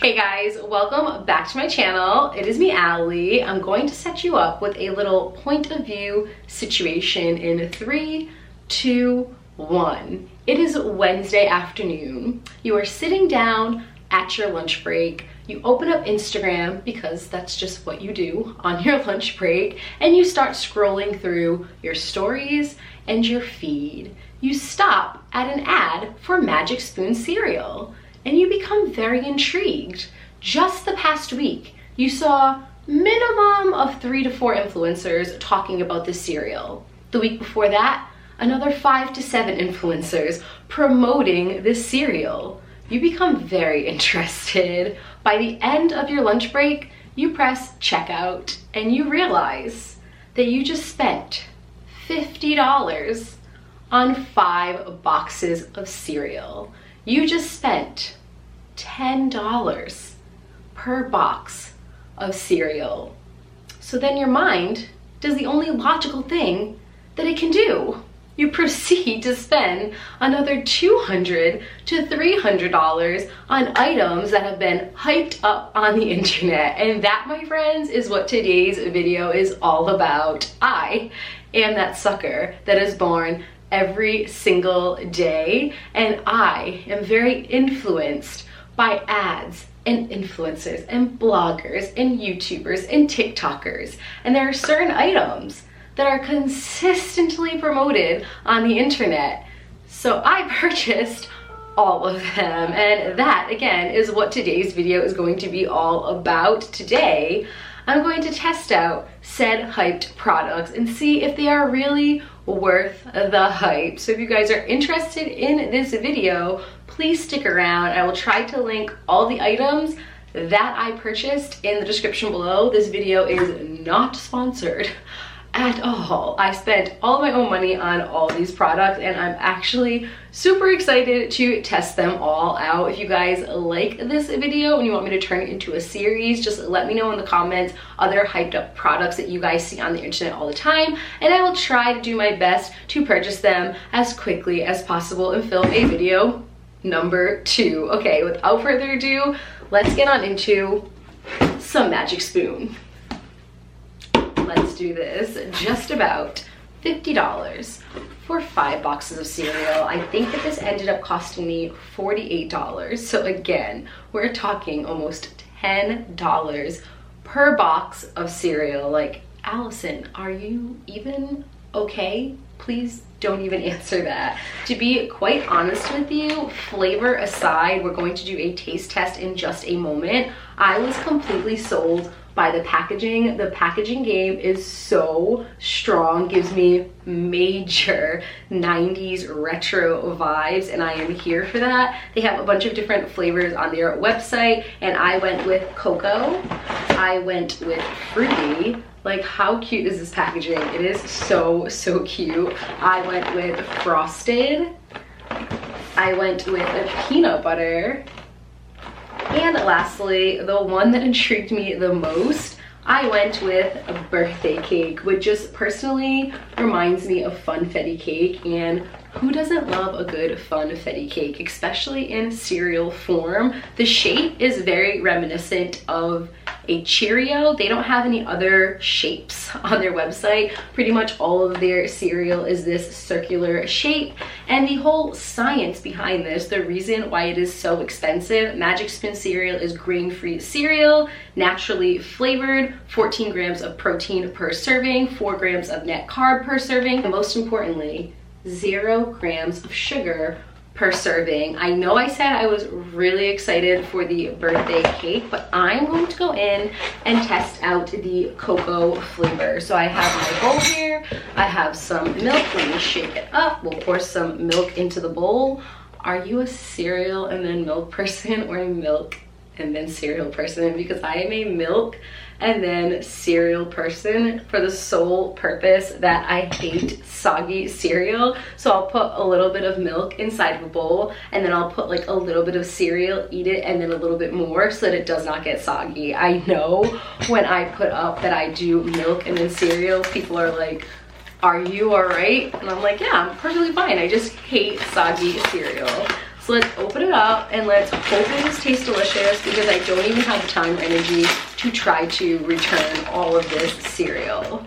Hey guys, welcome back to my channel. It is me, Allie. I'm going to set you up with a little point of view situation in 3, 2, 1. It is Wednesday afternoon. You are sitting down at your lunch break. You open up Instagram because that's just what you do on your lunch break, and you start scrolling through your stories and your feed. You stop at an ad for Magic Spoon cereal and you become very intrigued. Just the past week, you saw minimum of 3 to 4 influencers talking about this cereal. The week before that, another 5 to 7 influencers promoting this cereal. You become very interested. By the end of your lunch break, you press checkout and you realize that you just spent $50 on 5 boxes of cereal. You just spent $10 per box of cereal. So then your mind does the only logical thing that it can do. You proceed to spend another $200 to $300 on items that have been hyped up on the internet. And that, my friends, is what today's video is all about. I am that sucker that is born every single day, and I am very influenced by ads and influencers and bloggers and YouTubers and TikTokers. And there are certain items that are consistently promoted on the internet. So I purchased all of them, and that again is what today's video is going to be all about. Today I'm going to test out said hyped products and see if they are really worth the hype. So if you guys are interested in this video, please stick around. I will try to link all the items that I purchased in the description below. This video is not sponsored at all. I spent all of my own money on all these products, and I'm actually super excited to test them all out. If you guys like this video and you want me to turn it into a series, just let me know in the comments other hyped up products that you guys see on the internet all the time, and I will try to do my best to purchase them as quickly as possible and film a video number 2. Okay, without further ado, let's get on into some Magic Spoon. Let's do this. Just about $50 for 5 boxes of cereal. I think that this ended up costing me $48. So again, we're talking almost $10 per box of cereal. Like, Allison, are you even okay? Please don't even answer that. To be quite honest with you, flavor aside, we're going to do a taste test in just a moment. I was completely sold by the packaging. The packaging game is so strong, gives me major 90s retro vibes, and I am here for that. They have a bunch of different flavors on their website, and I went with cocoa, I went with fruity. Like, how cute is this packaging? It is so cute. I went with frosted, I went with a peanut butter, and lastly, the one that intrigued me the most, I went with a birthday cake, which just personally reminds me of funfetti cake. And who doesn't love a good funfetti cake, especially in cereal form? The shape is very reminiscent of a Cheerio. They don't have any other shapes on their website. Pretty much all of their cereal is this circular shape, and the whole science behind this, the reason why it is so expensive, Magic Spoon cereal is grain-free cereal, naturally flavored, 14 grams of protein per serving, 4 grams of net carb per serving, and most importantly, 0 grams of sugar per serving. I know I said I was really excited for the birthday cake, but I'm going to go in and test out the cocoa flavor. So I have my bowl here, I have some milk. Let me shake it up. We'll pour some milk into the bowl. Are you a cereal and then milk person, or a milk and then cereal person? Because I am a milk and then cereal person for the sole purpose that I hate soggy cereal. So I'll put a little bit of milk inside of a bowl, and then I'll put like a little bit of cereal, eat it, and then a little bit more so that it does not get soggy. I know when I put up that I do milk and then cereal, people are like, are you all right? And I'm like, yeah, I'm perfectly fine. I just hate soggy cereal. So let's open it up and let's hope this tastes delicious, because I don't even have the time or energy to try to return all of this cereal.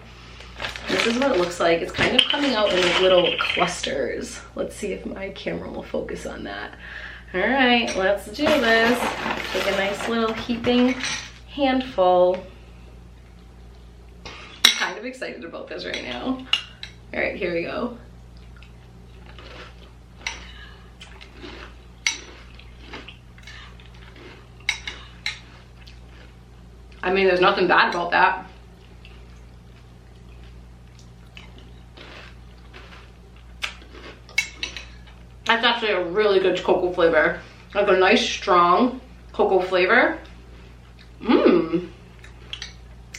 This is what it looks like. It's kind of coming out in like little clusters. Let's see if my camera will focus on that. All right, let's do this. Take a nice little heaping handful. I'm kind of excited about this right now. All right, here we go. I mean, there's nothing bad about that. That's actually a really good cocoa flavor. Like a nice, strong cocoa flavor. Mmm.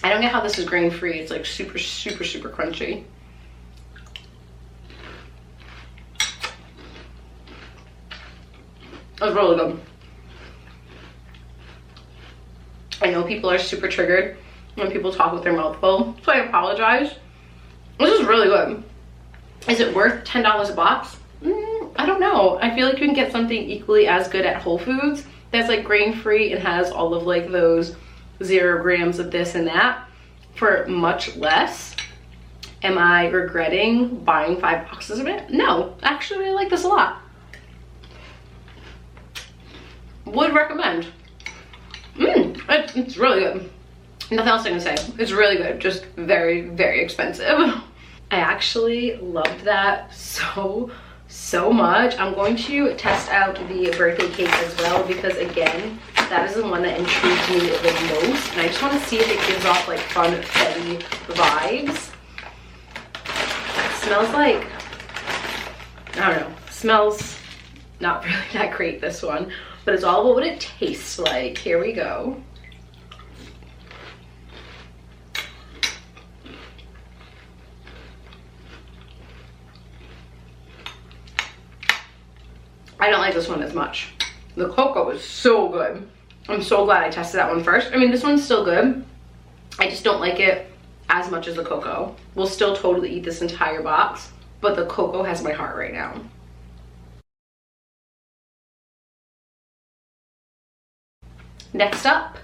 I don't get how this is grain-free. It's like super, super, super crunchy. That's really good. I know people are super triggered when people talk with their mouth full, so I apologize. This is really good. Is it worth $10 a box? I don't know. I feel like you can get something equally as good at Whole Foods that's like grain-free and has all of like those 0 grams of this and that for much less. Am I regretting buying 5 boxes of it? No, actually I like this a lot. Would recommend. It's really good. Nothing else I can say. It's really good, just very, very expensive. I actually loved that so much. I'm going to test out the birthday cake as well, because again, that is the one that intrigued me the most, and I just want to see if it gives off like funfetti vibes. It smells like, I don't know, smells not really that great, this one, but it's all about what it tastes like. Here we go. I don't like this one as much. The cocoa is so good. I'm so glad I tested that one first. I mean, this one's still good. I just don't like it as much as the cocoa. We'll still totally eat this entire box, but the cocoa has my heart right now. Next up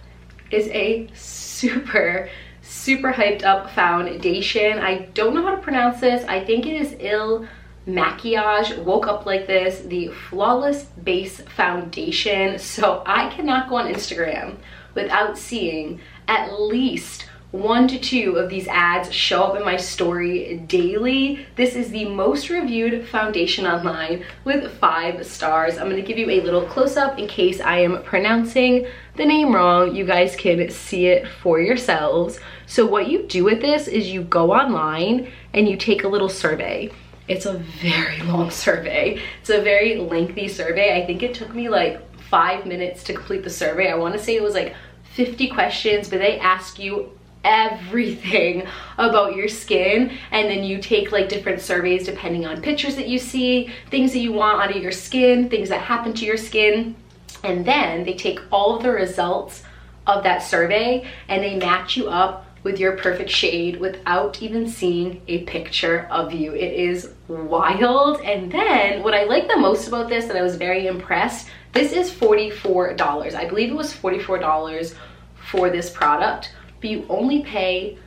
is a super hyped up foundation. I don't know how to pronounce this. I think it is Machias Woke Up Like This, the Flawless Base Foundation. So I cannot go on Instagram without seeing at least 1 to 2 of these ads show up in my story daily. This is the most reviewed foundation online with 5 stars. I'm going to give you a little close-up in case I am pronouncing the name wrong. You guys can see it for yourselves. So what you do with this is you go online and you take a little survey. It's a very long survey. It's a very lengthy survey. I think it took me like 5 minutes to complete the survey. I want to say it was like 50 questions, but they ask you everything about your skin, and then you take like different surveys depending on pictures that you see, things that you want out of your skin, things that happen to your skin, and then they take all of the results of that survey and they match you up with your perfect shade without even seeing a picture of you. It is wild. And then what I like the most about this, that I was very impressed, this is $44. I believe it was $44 for this product, but you only pay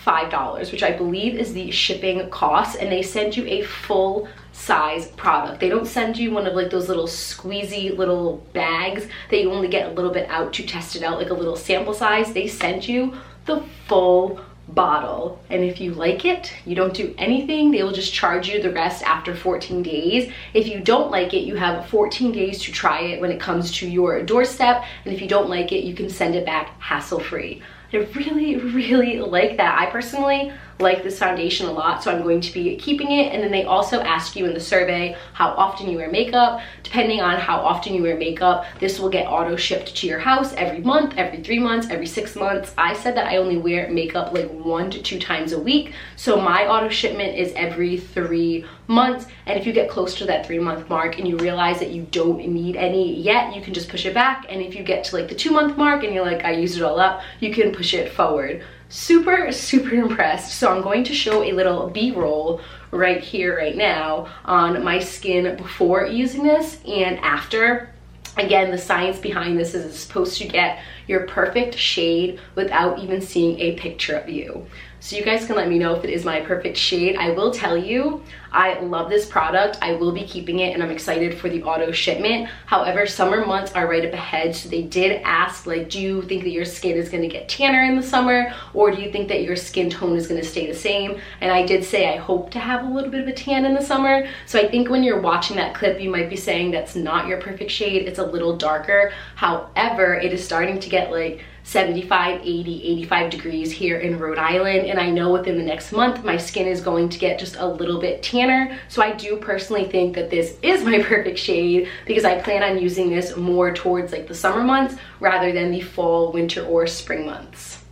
$5, which I believe is the shipping cost, and they send you a full size product. They don't send you one of like those little squeezy little bags that you only get a little bit out to test it out, like a little sample size. They send you the full bottle, and if you like it, you don't do anything. They will just charge you the rest after 14 days. If you don't like it, you have 14 days to try it when it comes to your doorstep, and if you don't like it, you can send it back hassle-free. I really like that. I personally like this foundation a lot, so I'm going to be keeping it. And then they also ask you in the survey how often you wear makeup. Depending on how often you wear makeup, this will get auto shipped to your house every month, every 3 months, every 6 months. I said that I only wear makeup like 1 to 2 times a week, so my auto shipment is every 3 months. And if you get close to that 3-month mark and you realize that you don't need any yet, you can just push it back. And if you get to like the 2-month mark and you're like, I used it all up, you can push it forward. super, super impressed. So I'm going to show a little B-roll right here, right now, on my skin before using this and after. Again, the science behind this is it's supposed to get your perfect shade without even seeing a picture of you. So you guys can let me know if it is my perfect shade. I will tell you, I love this product. I will be keeping it and I'm excited for the auto shipment. However, summer months are right up ahead. So they did ask, like, do you think that your skin is gonna get tanner in the summer? Or do you think that your skin tone is gonna stay the same? And I did say I hope to have a little bit of a tan in the summer. So I think when you're watching that clip, you might be saying that's not your perfect shade. It's a little darker. However, it is starting to get like 75, 80, 85 degrees here in Rhode Island. And I know within the next month, my skin is going to get just a little bit tanner. So I do personally think that this is my perfect shade because I plan on using this more towards like the summer months rather than the fall, winter, or spring months.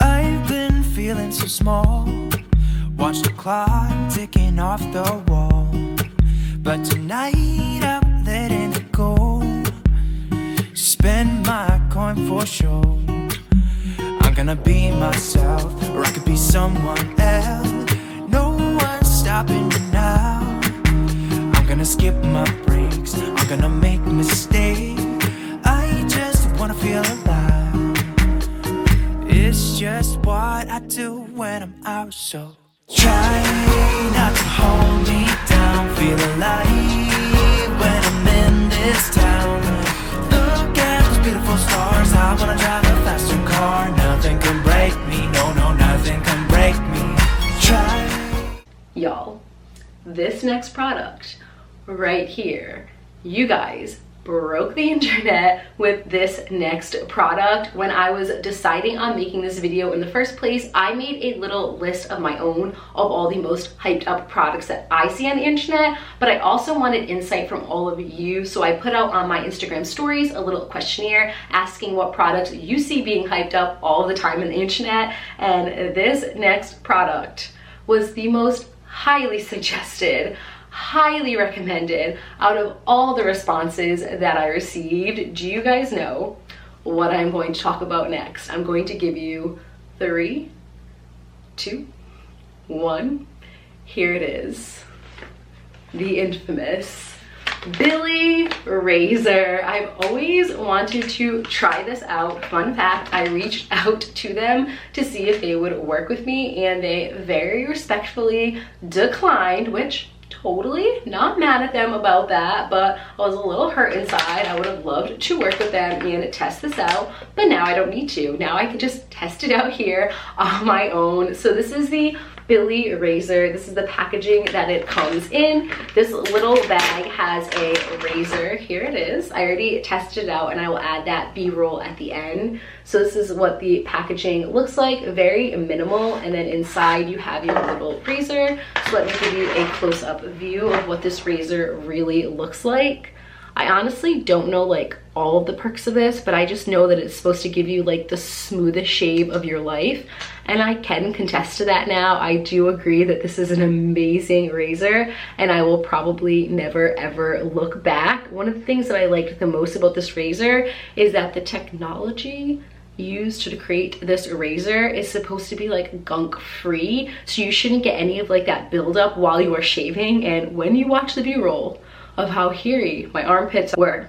I've been feeling so small. Watch the clock ticking off the wall. But tonight I'm letting it go. Spend my coin for sure. I'm gonna be myself, or I could be someone else. No one's stopping me now. I'm gonna skip my breaks, I'm gonna make mistakes. I just wanna feel alive. It's just what I do when I'm out, so try not to hold me down. Feel alive when I'm in this town. Look at those beautiful stars. I wanna drive a faster car. Nothing can break me. No, no, nothing can break me. Try. Y'all, this next product right here, you guys broke the internet with this next product. When I was deciding on making this video in the first place, I made a little list of my own of all the most hyped up products that I see on the internet, but I also wanted insight from all of you. So I put out on my Instagram stories a little questionnaire asking what products you see being hyped up all the time on the internet. And this next product was the most highly suggested, highly recommended out of all the responses that I received. Do you guys know what I'm going to talk about next? I'm going to give you 3, 2, 1. Here it is. The infamous Billy Razor. I've always wanted to try this out. Fun fact, I reached out to them to see if they would work with me and they very respectfully declined, which totally not mad at them about that, but I was a little hurt inside. I would have loved to work with them and test this out, but now I don't need to. Now I can just test it out here on my own. So this is the Billy Razor. This is the packaging that it comes in. This little bag has a razor. Here it is. I already tested it out and I will add that B-roll at the end. So this is what the packaging looks like, very minimal, and then inside you have your little razor. So let me give you a close-up view of what this razor really looks like. I honestly don't know like all of the perks of this, but I just know that it's supposed to give you like the smoothest shave of your life. And I can contest to that now. I do agree that this is an amazing razor and I will probably never ever look back. One of the things that I liked the most about this razor is that the technology used to create this razor is supposed to be like gunk free. So you shouldn't get any of like that buildup while you are shaving. And when you watch the B-roll of how hairy my armpits were,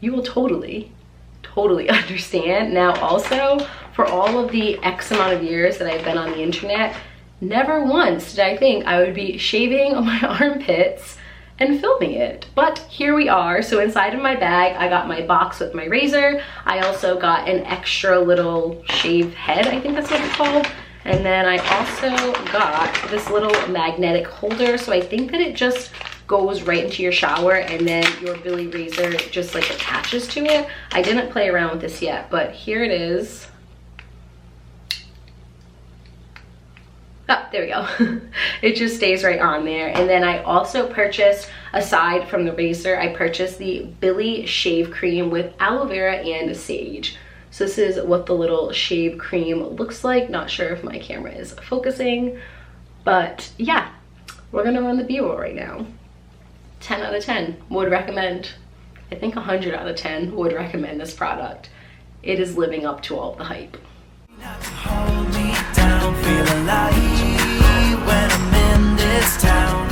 you will totally understand. Now also, for all of the X amount of years that I've been on the internet, never once did I think I would be shaving my armpits and filming it, but here we are. So inside of my bag, I got my box with my razor. I also got an extra little shave head, I think that's what it's called. And then I also got this little magnetic holder. So I think that it just goes right into your shower and then your Billy Razor just like attaches to it. I didn't play around with this yet, but here it is. Oh, there we go. It just stays right on there. And then I also purchased, aside from the razor, I purchased the Billy Shave Cream with aloe vera and sage. So this is what the little shave cream looks like. Not sure if my camera is focusing, but yeah, we're gonna run the B-roll right now. 10 out of 10 would recommend. I think 100 out of 10 would recommend this product. It is living up to all the hype. Hold me down, feel alive when I'm in this town.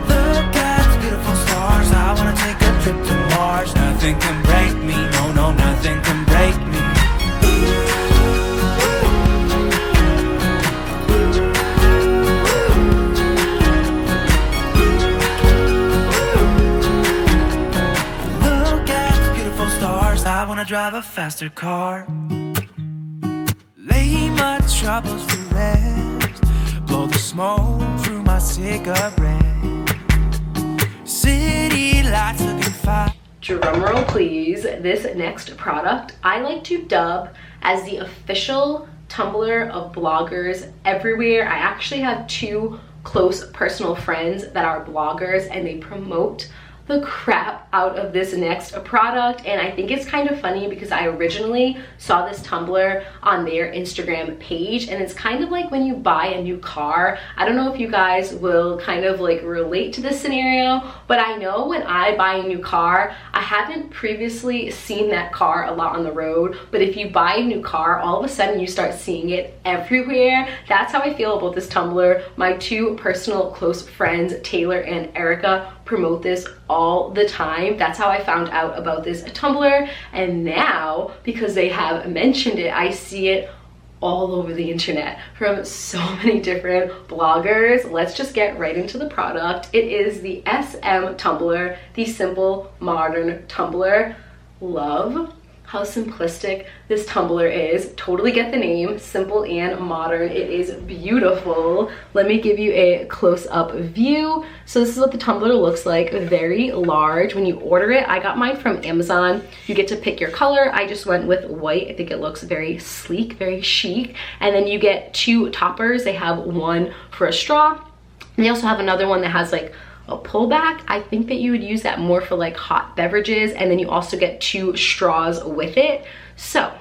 Look at the beautiful stars, I wanna take a trip to Mars. Nothing can break me, no, no, nothing can break me. Look at the beautiful stars, I wanna drive a faster car. Lay my troubles to rest, blow the smoke through my cigarette. City lights looking fine. Drumroll please. This next product I like to dub as the official Tumbler of bloggers everywhere. I actually have 2 close personal friends that are bloggers, and they promote the crap out of this next product. And I think it's kind of funny because I originally saw this tumbler on their Instagram page, and it's kind of like when you buy a new car. I don't know if you guys will kind of like relate to this scenario, but I know when I buy a new car, I haven't previously seen that car a lot on the road, but if you buy a new car, all of a sudden you start seeing it everywhere. That's how I feel about this tumbler. My 2 personal close friends, Taylor and Erica, promote this all the time. That's how I found out about this tumbler, and now because they have mentioned it, I see it all over the internet from so many different bloggers. Let's just get right into the product. It is the SM tumbler, the simple modern tumbler. Love how simplistic this tumbler is. Totally get the name, simple and modern. It is beautiful. Let me give you a close-up view. So this is what the tumbler looks like, very large. When you order it, I got mine from Amazon. You get to pick your color. I just went with white. I think it looks very sleek, very chic. And then you get 2 toppers. They have one for a straw. And they also have another one that has like a pullback. I think that you would use that more for like hot beverages, and then you also get 2 straws with it. So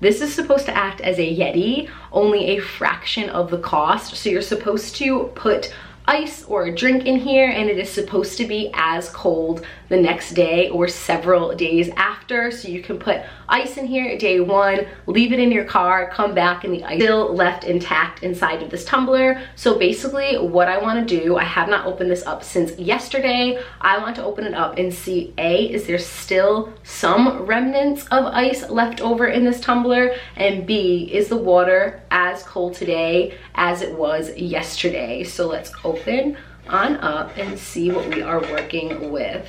this is supposed to act as a Yeti, only a fraction of the cost. So you're supposed to put ice or a drink in here, and it is supposed to be as cold the next day or several days after. So you can put ice in here day 1, leave it in your car, come back, and the ice still left intact inside of this tumbler. So basically what I want to do, I have not opened this up since yesterday. I want to open it up and see, A, is there still some remnants of ice left over in this tumbler, and B, is the water as cold today as it was yesterday? So let's open on up and see what we are working with.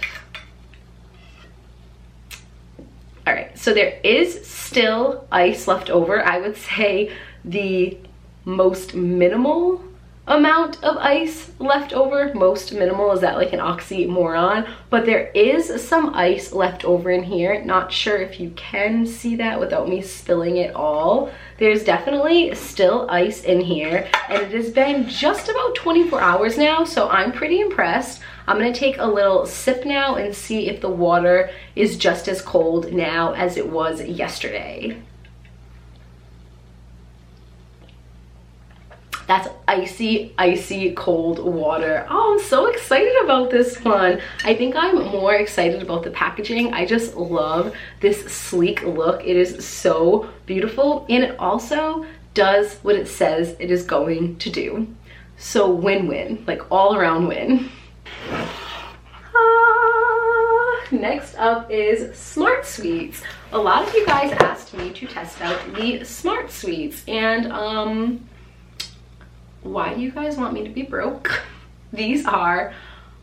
All right, so there is still ice left over. I would say the most minimal amount of ice left over. Most minimal, is that like an oxymoron? But there is some ice left over in here. Not sure if you can see that without me spilling it all. There's definitely still ice in here, and it has been just about 24 hours now, so I'm pretty impressed. I'm gonna take a little sip now and see if the water is just as cold now as it was yesterday. That's icy, icy cold water. Oh, I'm so excited about this one. I think I'm more excited about the packaging. I just love this sleek look. It is so beautiful, and it also does what it says it is going to do. So win-win, like all around win. Next up is Smart Sweets. A lot of you guys asked me to test out the Smart Sweets, and why do you guys want me to be broke? These are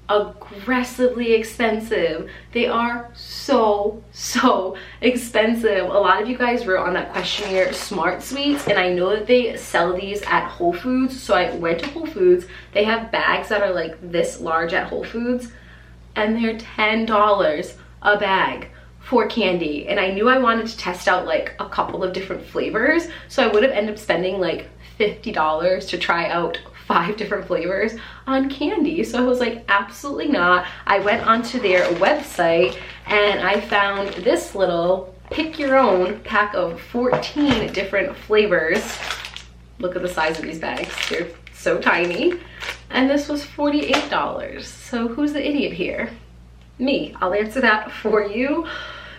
aggressively expensive. They are so expensive. A lot of you guys wrote on that questionnaire Smart Sweets, and I know that they sell these at Whole Foods. So I went to Whole Foods. They have bags that are like this large at Whole Foods, and they're $10 a bag for candy. And I knew I wanted to test out like a couple of different flavors, so I would have ended up spending like $50 to try out 5 different flavors on candy. So I was like, absolutely not. I went onto their website and I found this little pick your own pack of 14 different flavors. Look at the size of these bags, they're so tiny. and this was $48. So who's the idiot here? Me. I'll answer that for you.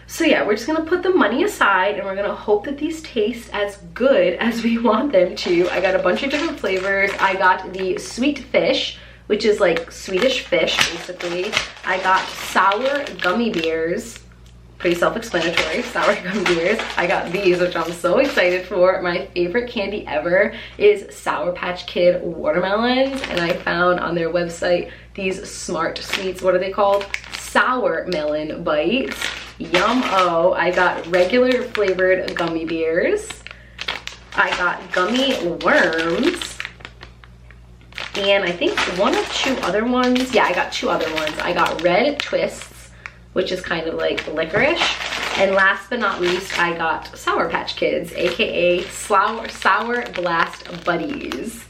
So yeah, we're just gonna put the money aside and we're gonna hope that these taste as good as we want them to. I got a bunch of different flavors. I got the sweet fish, which is like Swedish fish basically. I got sour gummy bears. Pretty self-explanatory, sour gummy bears. I got these, which I'm so excited for. My favorite candy ever is Sour Patch Kid watermelons, and I found on their website these Smart Sweets, what are they called? Sour melon bites. Yum-o. I got regular flavored gummy bears. I got gummy worms. And I think one or two other ones. Yeah, I got two other ones. I got red twists, which is kind of like licorice. And last but not least, I got Sour Patch Kids, aka Sour Blast Buddies.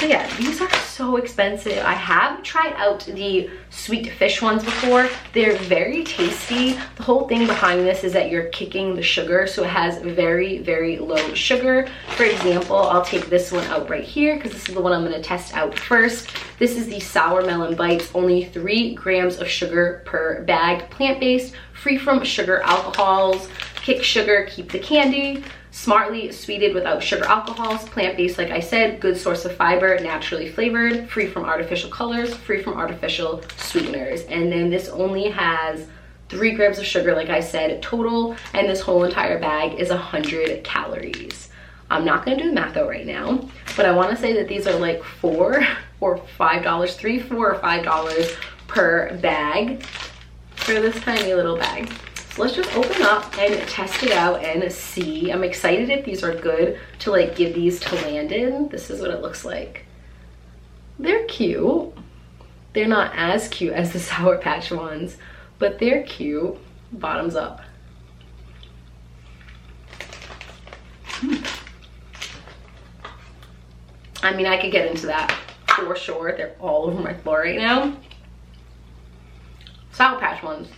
So yeah, these are so expensive. I have tried out the sweet fish ones before. They're very tasty. The whole thing behind this is that you're kicking the sugar, so it has very, very low sugar. For example, I'll take this one out right here because this is the one I'm gonna test out first. This is the Sour Melon Bites, only 3 grams of sugar per bag, plant-based, free from sugar alcohols. Kick sugar, keep the candy. Smartly sweetened without sugar alcohols, plant-based like I said, good source of fiber, naturally flavored, free from artificial colors, free from artificial sweeteners. And then this only has 3 grams of sugar like I said total, and this whole entire bag is 100 calories. I'm not gonna do the math out right now, but I wanna say that these are like $4 or $5, $3, $4 or $5 per bag for this tiny little bag. So let's just open up and test it out and see. I'm excited if these are good to like give these to Landon. This is what it looks like. They're cute. They're not as cute as the Sour Patch ones, but they're cute. Bottoms up. I mean, I could get into that for sure. They're all over my floor right now. Sour Patch ones,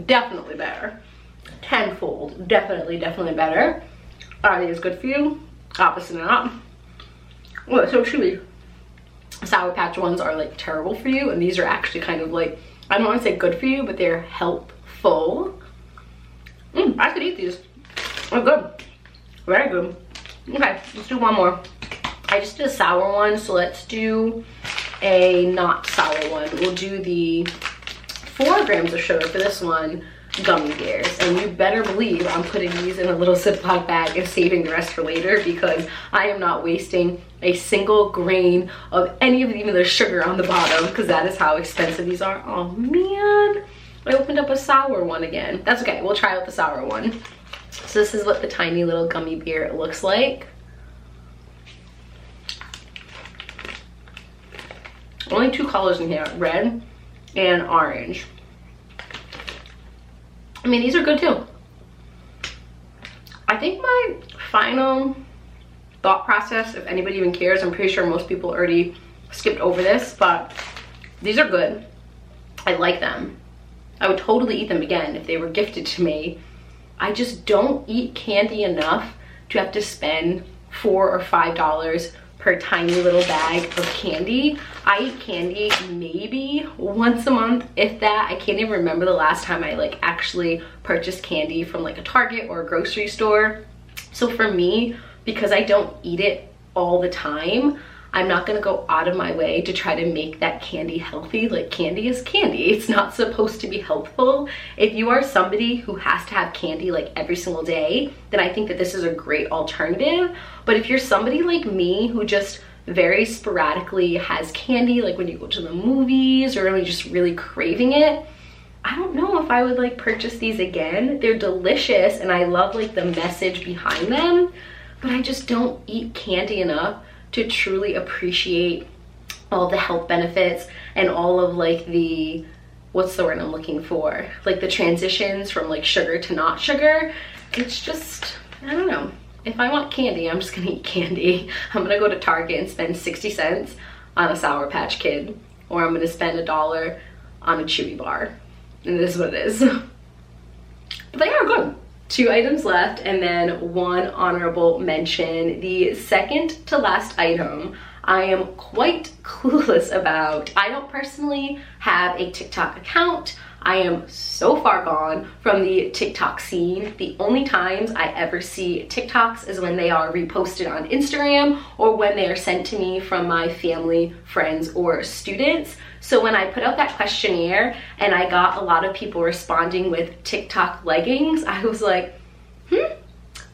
definitely better. Tenfold, definitely better. Are these good for you? Obviously not. Well, so chewy. Sour Patch ones are like terrible for you, and these are actually kind of like, I don't want to say good for you, but they're helpful. I could eat these. They're good. Very good. Okay, let's do one more. I just did a sour one, so let's do a not sour one. We'll do the 4 grams of sugar for this one, gummy bears. And you better believe I'm putting these in a little Ziploc bag and saving the rest for later, because I am not wasting a single grain of any of even the sugar on the bottom, because that is how expensive these are. Oh man, I opened up a sour one again. That's okay, we'll try out the sour one. So this is what the tiny little gummy bear looks like. Only 2 colors in here, red and orange. I mean, these are good too. I think my final thought process, if anybody even cares, I'm pretty sure most people already skipped over this, but these are good. I like them. I would totally eat them again if they were gifted to me. I just don't eat candy enough to have to spend $4 or $5 per tiny little bag of candy. I eat candy maybe once a month, if that. I can't even remember the last time I like actually purchased candy from like a Target or a grocery store. So for me, because I don't eat it all the time, I'm not gonna go out of my way to try to make that candy healthy. Like, candy is candy. It's not supposed to be healthful. If you are somebody who has to have candy like every single day, then I think that this is a great alternative. But if you're somebody like me who just very sporadically has candy, like when you go to the movies or when you're just really craving it, I don't know if I would like purchase these again. They're delicious and I love like the message behind them, but I just don't eat candy enough to truly appreciate all the health benefits and all of like the, what's the word I'm looking for? Like the transitions from like sugar to not sugar. It's just, I don't know. If I want candy, I'm just gonna eat candy. I'm gonna go to Target and spend 60 cents on a Sour Patch Kid, or I'm gonna spend $1 on a Chewy bar. And this is what it is. But they are good. 2 items left and then 1 honorable mention. The second to last item, I am quite clueless about. I don't personally have a TikTok account. I am so far gone from the TikTok scene. The only times I ever see TikToks is when they are reposted on Instagram or when they are sent to me from my family, friends, or students. So when I put out that questionnaire and I got a lot of people responding with TikTok leggings, I was like,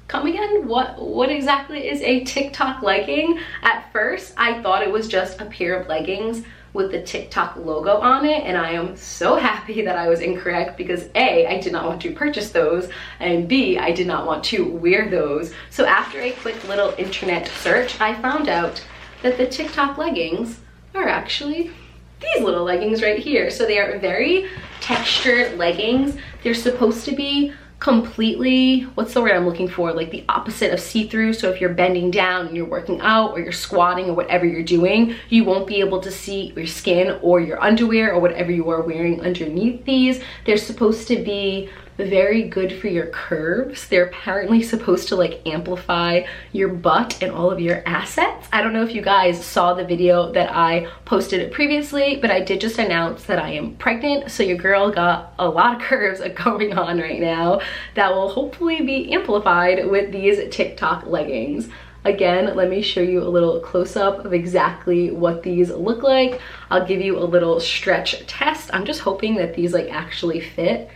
come again? What exactly is a TikTok legging? At first, I thought it was just a pair of leggings with the TikTok logo on it, and I am so happy that I was incorrect because A, I did not want to purchase those, and B, I did not want to wear those. So after a quick little internet search, I found out that the TikTok leggings are actually these little leggings right here. So they are very textured leggings. They're supposed to be completely, what's the word I'm looking for, like the opposite of see-through. So if you're bending down and you're working out or you're squatting or whatever you're doing, you won't be able to see your skin or your underwear or whatever you are wearing underneath these. They're supposed to be very good for your curves. They're apparently supposed to like amplify your butt and all of your assets. I don't know if you guys saw the video that I posted previously, but I did just announce that I am pregnant. So your girl got a lot of curves going on right now that will hopefully be amplified with these TikTok leggings. Again, let me show you a little close-up of exactly what these look like. I'll give you a little stretch test. I'm just hoping that these like actually fit.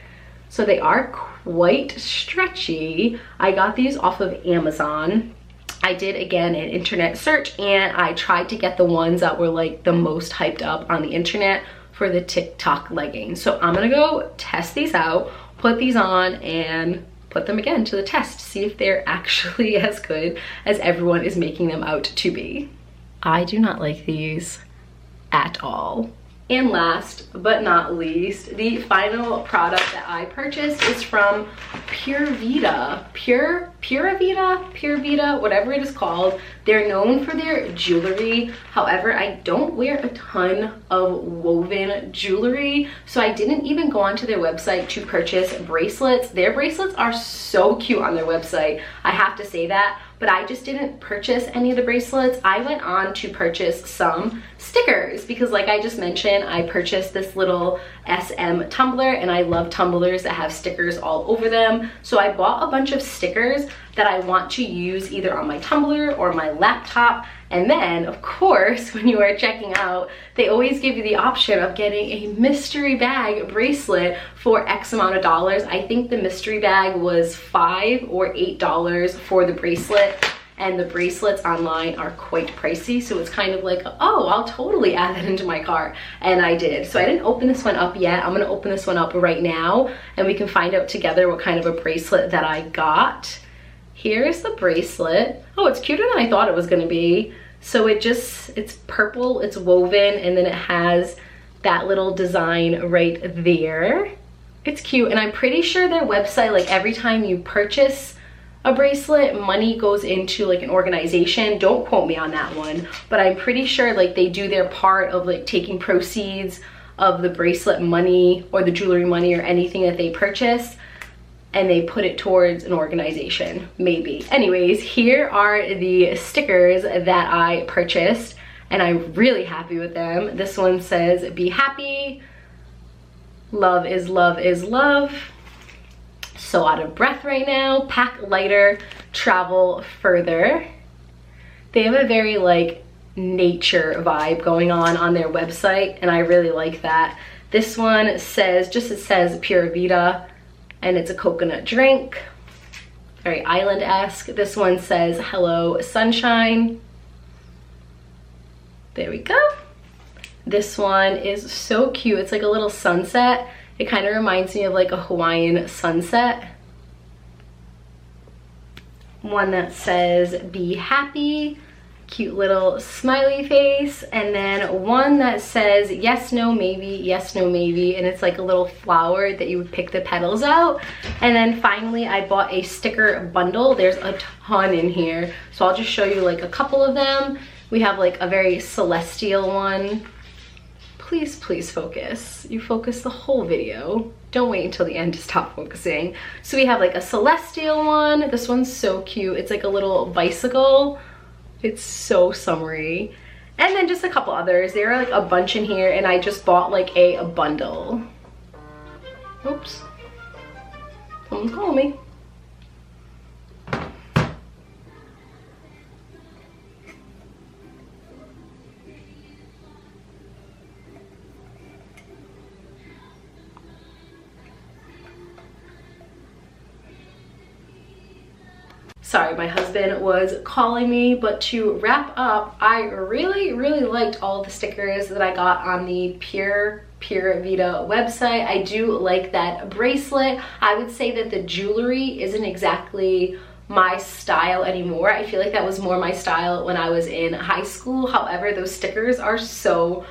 So they are quite stretchy. I got these off of Amazon. I did, again, an internet search, and I tried to get the ones that were like the most hyped up on the internet for the TikTok leggings. So I'm gonna go test these out, put these on, and put them again to the test, see if they're actually as good as everyone is making them out to be. I do not like these at all. And last but not least, the final product that I purchased is from Purvida. Purvida, whatever it is called. They're known for their jewelry. However, I don't wear a ton of woven jewelry, so I didn't even go onto their website to purchase bracelets. Their bracelets are so cute on their website, I have to say that, but I just didn't purchase any of the bracelets. I went on to purchase some stickers because, like I just mentioned, I purchased this little SM tumbler, and I love tumblers that have stickers all over them. So I bought a bunch of stickers that I want to use either on my tumbler or my laptop. And then, of course, when you are checking out, they always give you the option of getting a mystery bag bracelet for X amount of dollars. I think the mystery bag was $5 or $8 for the bracelet, and the bracelets online are quite pricey. So it's kind of like, oh, I'll totally add that into my cart. And I did. So I didn't open this one up yet. I'm gonna open this one up right now, and we can find out together what kind of a bracelet that I got. Here's the bracelet. Oh, it's cuter than I thought it was gonna be. So it's purple, it's woven, and then it has that little design right there. It's cute, and I'm pretty sure their website, like every time you purchase a bracelet, money goes into like an organization. Don't quote me on that one, but I'm pretty sure like they do their part of like taking proceeds of the bracelet money or the jewelry money or anything that they purchase, and they put it towards an organization, maybe. Anyways, here are the stickers that I purchased, and I'm really happy with them. This one says, "Be happy, love is love is love, so out of breath right now, pack lighter, travel further." They have a very like nature vibe going on their website, and I really like that. This one says, it says Purvida, and it's a coconut drink, very island-esque. This one says, "Hello, sunshine." There we go. This one is so cute. It's like a little sunset. It kind of reminds me of like a Hawaiian sunset. One that says, "Be happy," cute little smiley face. And then one that says, "Yes, no, maybe, yes, no, maybe," and it's like a little flower that you would pick the petals out. And then finally, I bought a sticker bundle. There's a ton in here, so I'll just show you like a couple of them. We have like a very celestial one. Please, please focus. You focus the whole video. Don't wait until the end to stop focusing. So we have like a celestial one. This one's so cute. It's like a little bicycle. It's so summery. And then just a couple others. There are like a bunch in here, and I just bought like a bundle. Oops. Someone's calling me. Sorry, my husband was calling me, but to wrap up, I really liked all the stickers that I got on the Purvida website. I do like that bracelet. I would say that the jewelry isn't exactly my style anymore. I feel like that was more my style when I was in high school. However, those stickers are so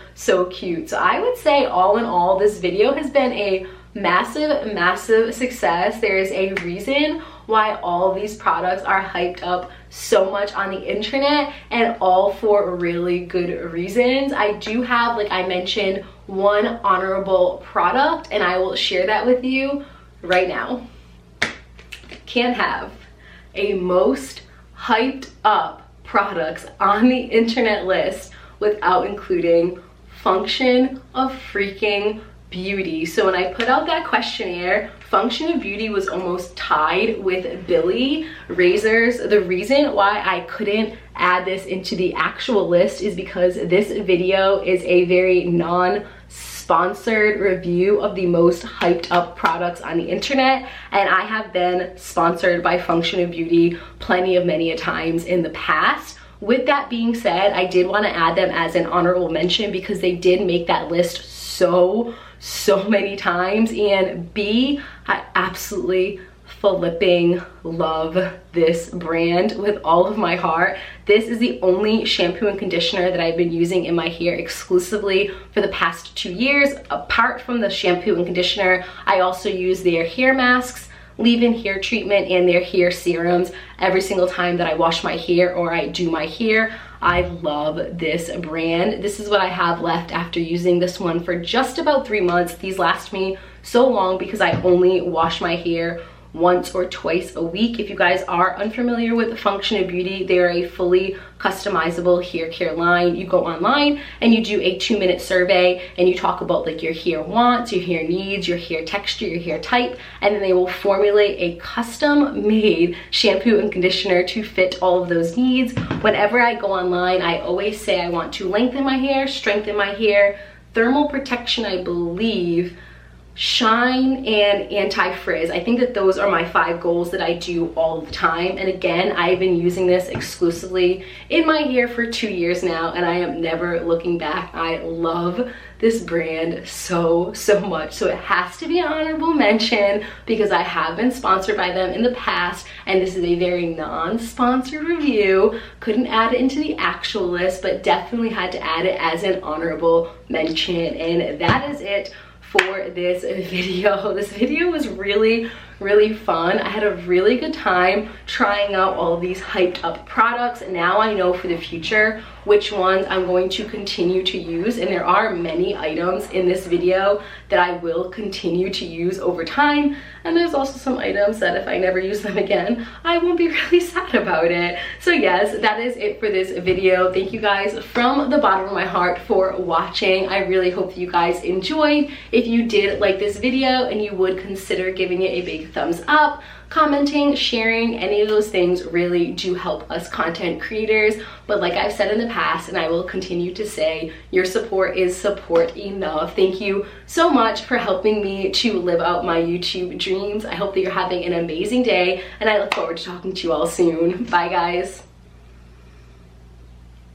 cute. So I would say all in all, this video has been a massive success. There is a reason why all these products are hyped up so much on the internet, and all for really good reasons. I do have, like I mentioned, one honorable product, and I will share that with you right now. Can't have a most hyped up products on the internet list without including Function of freaking Beauty. So when I put out that questionnaire, Function of Beauty was almost tied with Billy Razors. The reason why I couldn't add this into the actual list is because this video is a very non-sponsored review of the most hyped up products on the internet, and I have been sponsored by Function of Beauty many a times in the past. With that being said, I did want to add them as an honorable mention because they did make that list so many times, and B, I absolutely flipping love this brand with all of my heart. This is the only shampoo and conditioner that I've been using in my hair exclusively for the past 2 years. Apart from the shampoo and conditioner, I also use their hair masks, leave-in hair treatment, and their hair serums every single time that I wash my hair or I do my hair. I love this brand. This is what I have left after using this one for just about 3 months. These last me so long because I only wash my hair once or twice a week. If you guys are unfamiliar with Function of Beauty, they're a fully customizable hair care line. You go online and you do a 2-minute survey and you talk about like your hair wants, your hair needs, your hair texture, your hair type, and then they will formulate a custom made shampoo and conditioner to fit all of those needs. Whenever I go online, I always say I want to lengthen my hair, strengthen my hair, thermal protection, I believe, shine, and anti-frizz. I think that those are my 5 goals that I do all the time. And again, I've been using this exclusively in my hair for 2 years now, and I am never looking back. I love this brand so much. So it has to be an honorable mention because I have been sponsored by them in the past, and this is a very non-sponsored review. Couldn't add it into the actual list, but definitely had to add it as an honorable mention. And that is it for this video. This video was really fun. I had a really good time trying out all these hyped up products. Now I know for the future which ones I'm going to continue to use, and there are many items in this video that I will continue to use over time, and there's also some items that if I never use them again, I won't be really sad about it. So yes, that is it for this video. Thank you guys from the bottom of my heart for watching. I really hope you guys enjoyed. If you did like this video and you would consider giving it a big thumbs up, commenting, sharing, any of those things really do help us content creators. But like I've said in the past, and I will continue to say, your support is support enough. Thank you so much for helping me to live out my YouTube dreams. I hope that you're having an amazing day, and I look forward to talking to you all soon. Bye guys.